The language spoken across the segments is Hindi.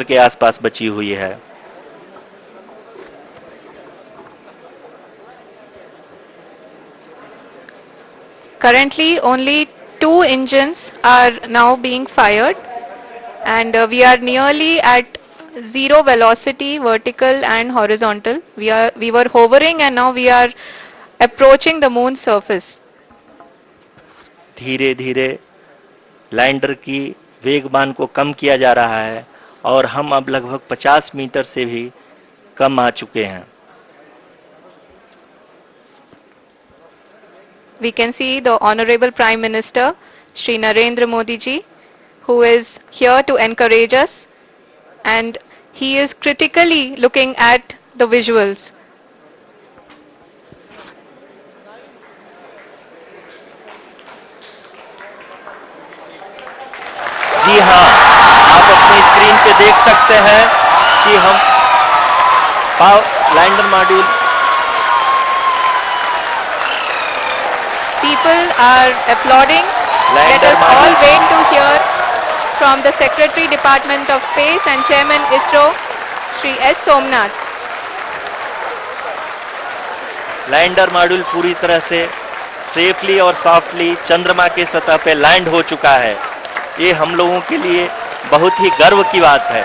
के आसपास बची हुई है। Currently, only 2 engines are now being fired, and we are nearly at zero velocity, vertical and horizontal. We were hovering, and now we are approaching the moon's surface. धीरे धीरे लैंडर की वेगमान को कम किया जा रहा है और हम अब लगभग 50 मीटर से भी कम आ चुके हैं। We can see the Honorable Prime Minister, Shri Narendra Modi ji, who is here to encourage us, and he is critically looking at the visuals. जी हाँ, आप अपनी स्क्रीन पे देख सकते हैं कि हम lander module People are applauding. Let us all wait to hear from the Secretary Department of Space and Chairman ISRO, Shri S. Somnath. Lander module पूरी तरह से सेफली और सॉफ्टली चंद्रमा के सतह पे लैंड हो चुका है। ये हम लोगों के लिए बहुत ही गर्व की बात है।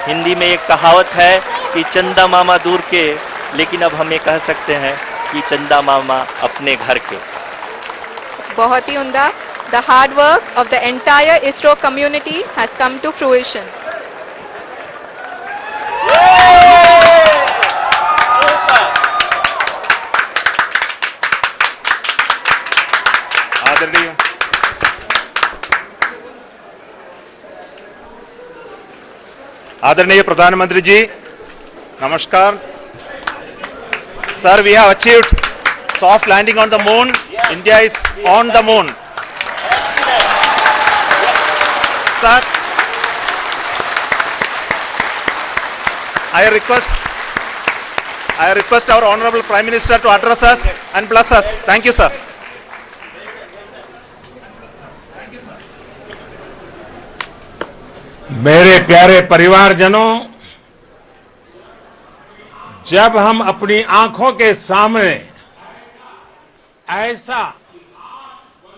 हिंदी में एक कहावत है कि चंदा मामा दूर के, लेकिन अब हम ये कह सकते हैं कि चंदा मामा अपने घर के। बहुत ही उम्दा। The hard work of the entire ISRO community has come to fruition. आदरणीय प्रधानमंत्री जी, नमस्कार। Sir, we have achieved soft landing on the moon. India is on the moon. Sir, I request our Honorable Prime Minister to address us and bless us. Thank you, sir. मेरे प्यारे परिवारजनों, जब हम अपनी आंखों के सामने ऐसा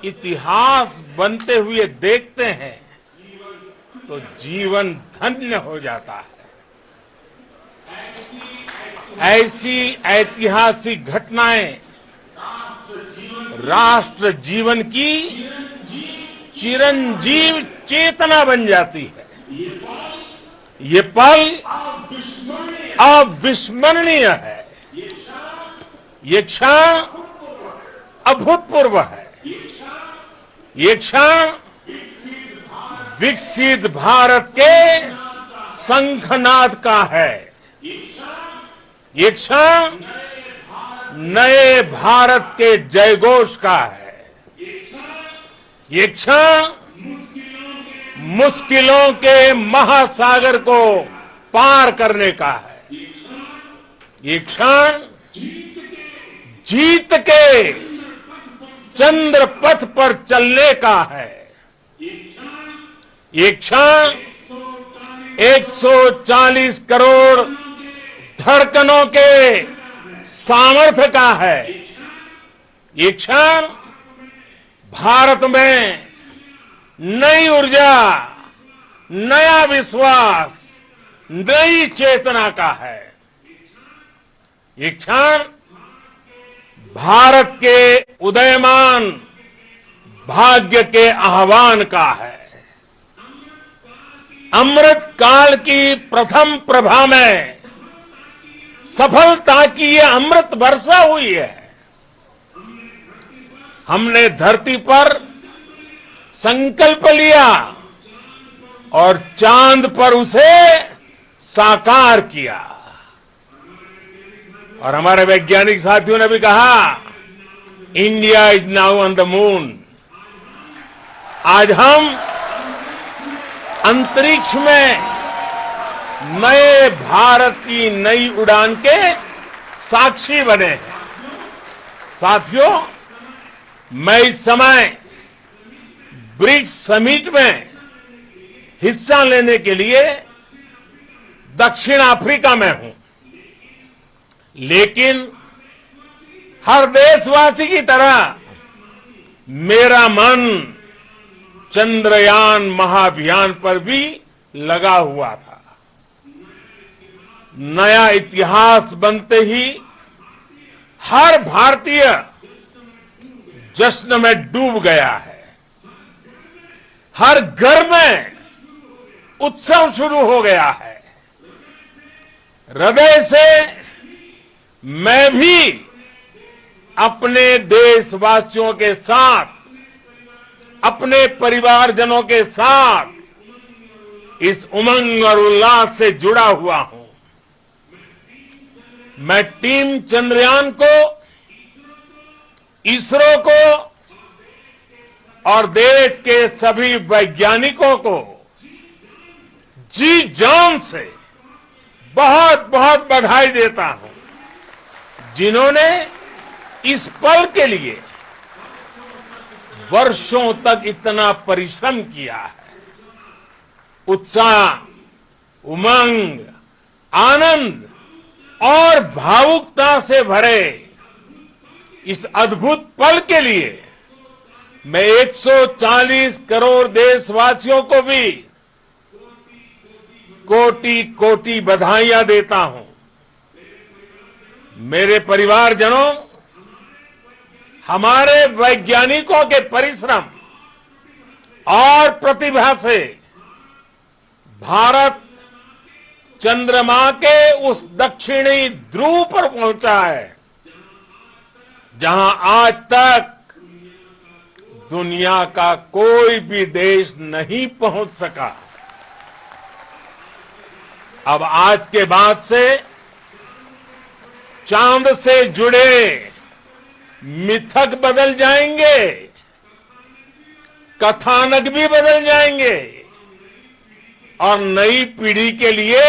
इतिहास बनते हुए देखते हैं तो जीवन धन्य हो जाता है। ऐसी ऐतिहासिक घटनाएं राष्ट्र जीवन की चिरंजीव चेतना बन जाती है। ये पल अविस्मरणीय है। ये क्षण अभूतपूर्व है। ये क्षण विकसित भारत के शंखनाद का है। ये क्षण नए भारत के जयघोष का है। ये क्षण मुश्किलों के महासागर को पार करने का है। ये क्षण जीत के चंद्र पथ पर चलने का है। ये क्षण 140 करोड़ धड़कनों के सामर्थ्य का है। ये क्षण भारत में नई ऊर्जा, नया विश्वास, नई चेतना का है। ये क्षण भारत के उदयमान भाग्य के आह्वान का है। अमृत काल की प्रथम प्रभा में सफलता की ये अमृत वर्षा हुई है। हमने धरती पर संकल्प लिया और चांद पर उसे साकार किया। और हमारे वैज्ञानिक साथियों ने भी कहा, India is now on the moon. आज हम अंतरिक्ष में नए भारत की नई उड़ान के साक्षी बने हैं। साथियों, मैं इस समय ब्रिक्स समिट में हिस्सा लेने के लिए दक्षिण अफ्रीका में हूं, लेकिन हर देशवासी की तरह मेरा मन चंद्रयान महाअभियान पर भी लगा हुआ था। नया इतिहास बनते ही हर भारतीय जश्न में डूब गया है। हर घर में उत्सव शुरू हो गया है। हृदय से मैं भी अपने देशवासियों के साथ, अपने परिवारजनों के साथ इस उमंग और उल्लास से जुड़ा हुआ हूं। मैं टीम चंद्रयान को, इसरो को और देश के सभी वैज्ञानिकों को जी जान से बहुत बहुत बधाई देता हूं, जिन्होंने इस पल के लिए वर्षों तक इतना परिश्रम किया है। उत्साह, उमंग, आनंद और भावुकता से भरे इस अद्भुत पल के लिए मैं 140 करोड़ देशवासियों को भी कोटि कोटि बधाइयां देता हूं। मेरे परिवारजनों, हमारे वैज्ञानिकों के परिश्रम और प्रतिभा से भारत चंद्रमा के उस दक्षिणी ध्रुव पर पहुंचा है, जहां आज तक दुनिया का कोई भी देश नहीं पहुंच सका। अब आज के बाद से चांद से जुड़े मिथक बदल जाएंगे, कथानक भी बदल जाएंगे और नई पीढ़ी के लिए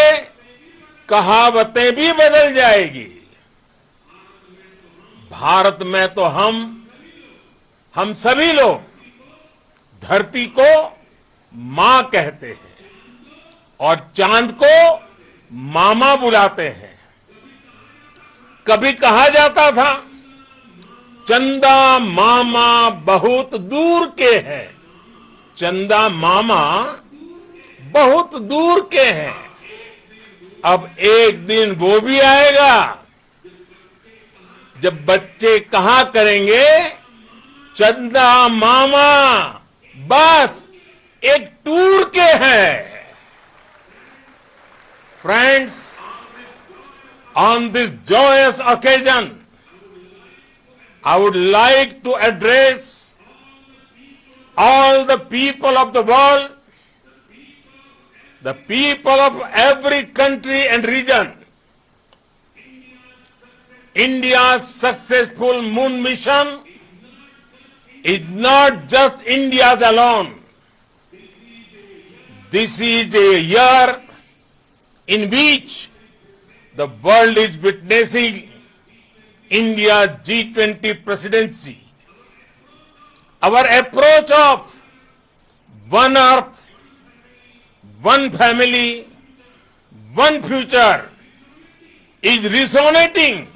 कहावतें भी बदल जाएगी। भारत में तो हम सभी लोग धरती को मां कहते हैं और चांद को मामा बुलाते हैं। कभी कहा जाता था, चंदा मामा बहुत दूर के हैं। चंदा मामा बहुत दूर के हैं। अब एक दिन वो भी आएगा जब बच्चे कहा करेंगे, चंदा मामा बस एक टूर के हैं। Friends, on this joyous occasion, I would like to address all the people of the world, the people of every country and region. India's successful moon mission is not just India's alone. This is a year in which the world is witnessing India's G20 presidency. Our approach of one earth, one family, one future is resonating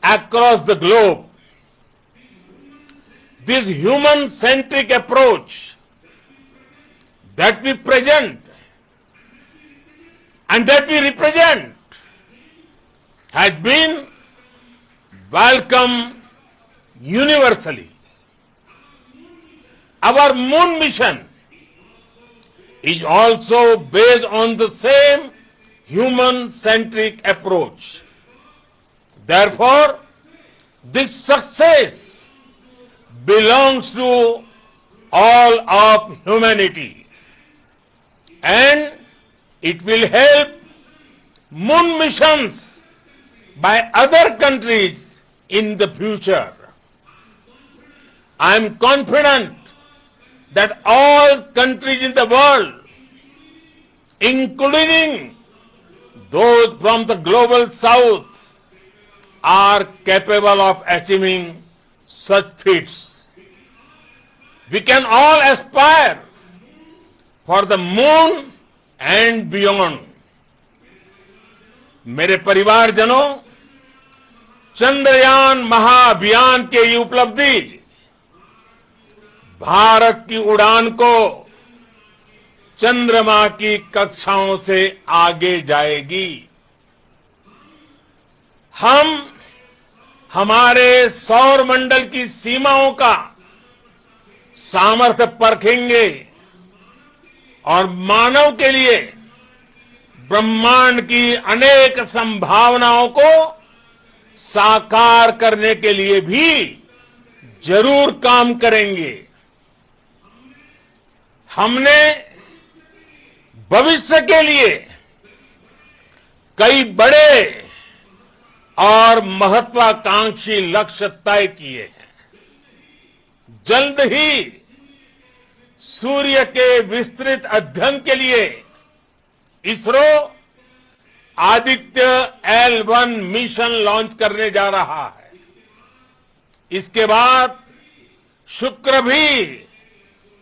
across the globe. This human-centric approach that we present and that we represent has been welcomed universally. Our moon mission is also based on the same human-centric approach. Therefore, this success belongs to all of humanity, and it will help moon missions by other countries in the future. I am confident that all countries in the world, including those from the global south, are capable of achieving such feats. We can all aspire for the moon and beyond. मेरे परिवारजनों, चंद्रयान महाअभियान की ये उपलब्धि भारत की उड़ान को चंद्रमा की कक्षाओं से आगे जाएगी। हम हमारे सौर मंडल की सीमाओं का सामर्थ्य परखेंगे और मानव के लिए ब्रह्मांड की अनेक संभावनाओं को साकार करने के लिए भी जरूर काम करेंगे। हमने भविष्य के लिए कई बड़े और महत्वाकांक्षी लक्ष्य तय किए हैं। जल्द ही सूर्य के विस्तृत अध्ययन के लिए ISRO Aditya L1 mission launch करने जा रहा है। इसके बाद शुक्र भी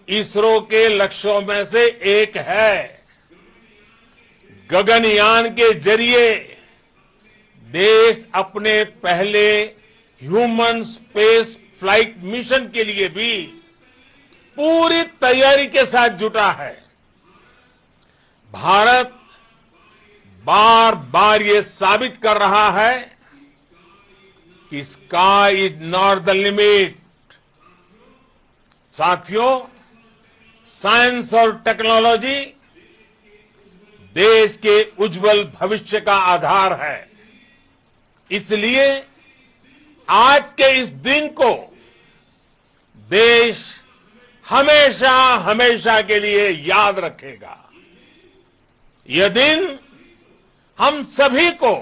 इसरो के लक्ष्यों में से एक है। गगनयान के जरिए देश अपने पहले ह्यूमन स्पेस फ्लाइट मिशन के लिए भी पूरी तैयारी के साथ जुटा है। भारत बार बार ये साबित कर रहा है कि sky is not the limit. साथियों, साइंस और टेक्नोलॉजी देश के उज्जवल भविष्य का आधार है। इसलिए आज के इस दिन को देश हमेशा हमेशा के लिए याद रखेगा। यह दिन हम सभी को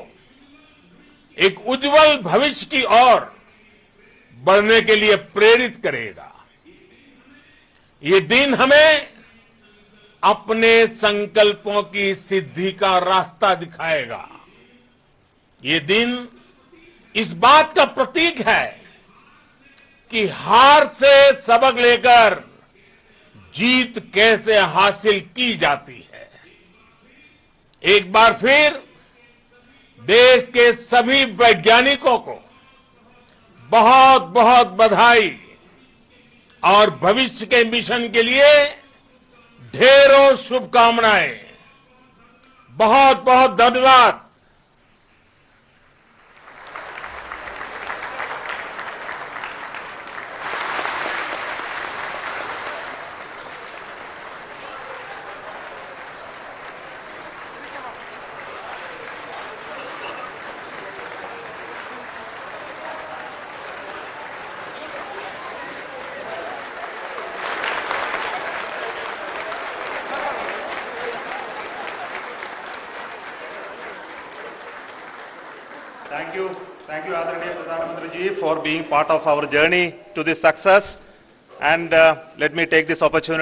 एक उज्जवल भविष्य की ओर बढ़ने के लिए प्रेरित करेगा। ये दिन हमें अपने संकल्पों की सिद्धि का रास्ता दिखाएगा। ये दिन इस बात का प्रतीक है कि हार से सबक लेकर जीत कैसे हासिल की जाती है। एक बार फिर देश के सभी वैज्ञानिकों को बहुत बहुत बधाई और भविष्य के मिशन के लिए ढेरों शुभकामनाएं। बहुत बहुत धन्यवाद। Thank you, Adaraniya Pradhan Mantri ji, for being part of our journey to this success. And let me take this opportunity